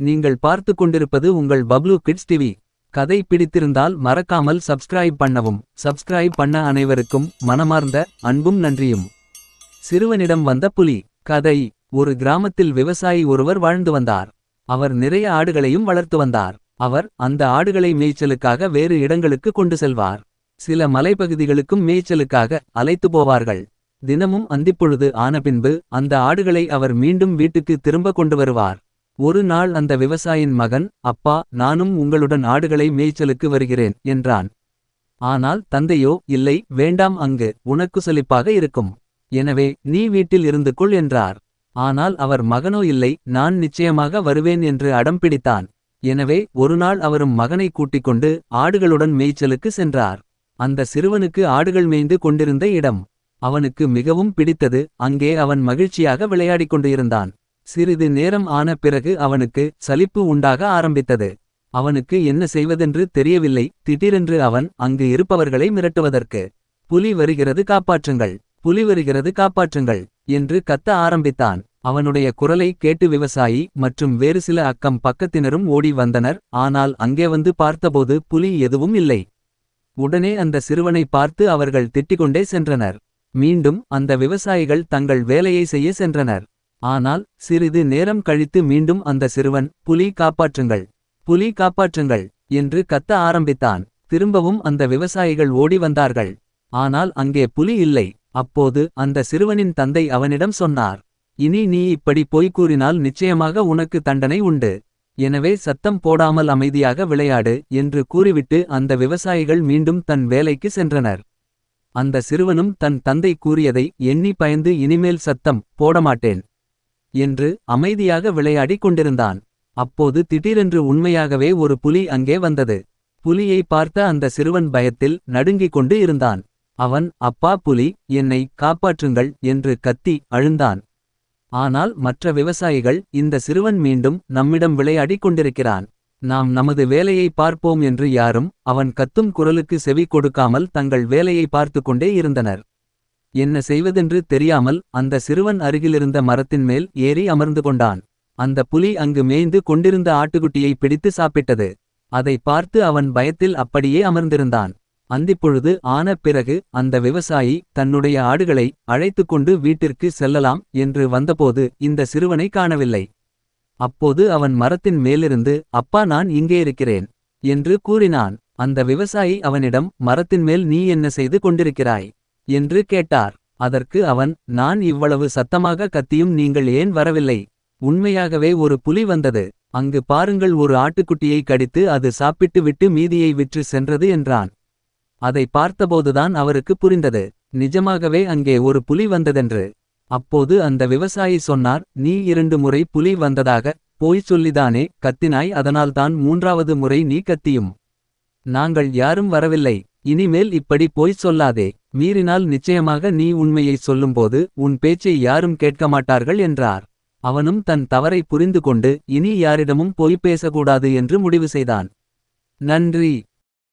நீங்கள் பார்த்து கொண்டிருப்பது உங்கள் பப்ளூ கிட்ஸ் டிவி. கதை பிடித்திருந்தால் மறக்காமல் சப்ஸ்கிரைப் பண்ணவும். சப்ஸ்கிரைப் பண்ண அனைவருக்கும் மனமார்ந்த அன்பும் நன்றியும். சிறுவனிடம் வந்த புலி கதை. ஒரு கிராமத்தில் விவசாயி ஒருவர் வாழ்ந்து வந்தார். அவர் நிறைய ஆடுகளையும் வளர்த்து வந்தார். அவர் அந்த ஆடுகளை மேய்ச்சலுக்காக வேறு இடங்களுக்கு கொண்டு செல்வார். சில மலைப்பகுதிகளுக்கும் மேய்ச்சலுக்காக அழைத்து போவார்கள். தினமும் அந்திப்பொழுது ஆனபின்பு அந்த ஆடுகளை அவர் மீண்டும் வீட்டுக்கு திரும்ப கொண்டு வருவார். ஒரு நாள் அந்த விவசாயின் மகன், அப்பா, நானும் உங்களுடன் ஆடுகளை மேய்ச்சலுக்கு வருகிறேன் என்றான். ஆனால் தந்தையோ, இல்லை, வேண்டாம், அங்கு உனக்கு சலிப்பாக இருக்கும். எனவே நீ வீட்டில் இருந்து கொள் என்றார். ஆனால் அவர் மகனோ, இல்லை, நான் நிச்சயமாக வருவேன் என்று அடம் பிடித்தான். எனவே ஒருநாள் அவரும் மகனை கூட்டிக் கொண்டு ஆடுகளுடன் மேய்ச்சலுக்கு சென்றார். அந்த சிறுவனுக்கு ஆடுகள் மேய்ந்து கொண்டிருந்த இடம் அவனுக்கு மிகவும் பிடித்தது. அங்கே அவன் மகிழ்ச்சியாக விளையாடிக் கொண்டிருந்தான். சிறிது நேரம் ஆன பிறகு அவனுக்கு சலிப்பு உண்டாக ஆரம்பித்தது. அவனுக்கு என்ன செய்வதென்று தெரியவில்லை. திடீரென்று அவன் அங்கு இருப்பவர்களை மிரட்டுவதற்கு, புலி வருகிறது, காப்பாற்றுங்கள், புலி வருகிறது, காப்பாற்றுங்கள் என்று கத்த ஆரம்பித்தான். அவனுடைய குரலை கேட்டு விவசாயி மற்றும் வேறு சில அக்கம் பக்கத்தினரும் ஓடி வந்தனர். ஆனால் அங்கே வந்து பார்த்தபோது புலி எதுவும் இல்லை. உடனே அந்த சிறுவனை பார்த்து அவர்கள் திட்டிக்கொண்டே சென்றனர். மீண்டும் அந்த விவசாயிகள் தங்கள் வேலையை செய்ய சென்றனர். ஆனால் சிறிது நேரம் கழித்து மீண்டும் அந்த சிறுவன், புலி காப்பாற்றுங்கள், புலி காப்பாற்றுங்கள் என்று கத்த ஆரம்பித்தான். திரும்பவும் அந்த விவசாயிகள் ஓடி வந்தார்கள். ஆனால் அங்கே புலி இல்லை. அப்போது அந்த சிறுவனின் தந்தை அவனிடம் சொன்னார், இனி நீ இப்படி பொய் கூறினால் நிச்சயமாக உனக்கு தண்டனை உண்டு. எனவே சத்தம் போடாமல் அமைதியாக விளையாடு என்று கூறிவிட்டு அந்த விவசாயிகள் மீண்டும் தன் வேலைக்கு சென்றனர். அந்த சிறுவனும் தன் தந்தை கூறியதை எண்ணி பயந்து இனிமேல் சத்தம் போடமாட்டேன் என்று அமைதியாக விளையாடிக் கொண்டிருந்தான். அப்போது திடீரென்று உண்மையாகவே ஒரு புலி அங்கே வந்தது. புலியை பார்த்த அந்த சிறுவன் பயத்தில் நடுங்கிக் கொண்டு இருந்தான். அவன், அப்பா, புலி, என்னை காப்பாற்றுங்கள் என்று கத்தி அழுந்தான். ஆனால் மற்ற விவசாயிகள், இந்த சிறுவன் மீண்டும் நம்மிடம் விளையாடிக் கொண்டிருக்கிறான், நாம் நமது வேலையை பார்ப்போம் என்று யாரும் அவன் கத்தும் குரலுக்கு செவி கொடுக்காமல் தங்கள் வேலையை பார்த்து கொண்டே இருந்தனர். என்ன செய்வதென்று தெரியாமல் அந்த சிறுவன் அருகிலிருந்த மரத்தின் மேல் ஏறி அமர்ந்து கொண்டான். அந்த புலி அங்கு மேய்ந்து கொண்டிருந்த ஆட்டுக்குட்டியை பிடித்து சாப்பிட்டது. அதை பார்த்து அவன் பயத்தில் அப்படியே அமர்ந்திருந்தான். அந்திப்பொழுது ஆன பிறகு அந்த விவசாயி தன்னுடைய ஆடுகளை அழைத்துக்கொண்டு வீட்டிற்கு செல்லலாம் என்று வந்தபோது இந்த சிறுவனை காணவில்லை. அப்போது அவன் மரத்தின் மேலிருந்து, அப்பா, நான் இங்கே இருக்கிறேன் என்று கூறினான். அந்த விவசாயி அவனிடம், மரத்தின் மேல் நீ என்ன செய்து கொண்டிருக்கிறாய் என்று கேட்டார். அதற்கு அவன், நான் இவ்வளவு சத்தமாக கத்தியும் நீங்கள் ஏன் வரவில்லை? உண்மையாகவே ஒரு புலி வந்தது. அங்கு பாருங்கள், ஒரு ஆட்டுக்குட்டியை கடித்து அது சாப்பிட்டு விட்டு மீதியை விற்று சென்றது என்றான். அதை பார்த்தபோதுதான் அவருக்கு புரிந்தது, நிஜமாகவே அங்கே ஒரு புலி வந்ததென்று. அப்போது அந்த விவசாயி சொன்னார், நீ 2 முறை புலி வந்ததாக போய் சொல்லிதானே கத்தினாய், அதனால்தான் 3வது முறை நீ கத்தியும். நாங்கள் யாரும் வரவில்லை. இனிமேல் இப்படி போய் சொல்லாதே. மீறினால் நிச்சயமாக நீ உண்மையை சொல்லும்போது உன் பேச்சை யாரும் கேட்க மாட்டார்கள் என்றார். அவனும் தன் தவறை புரிந்து கொண்டு இனி யாரிடமும் பொய் பேசக்கூடாது என்று முடிவு செய்தான். நன்றி.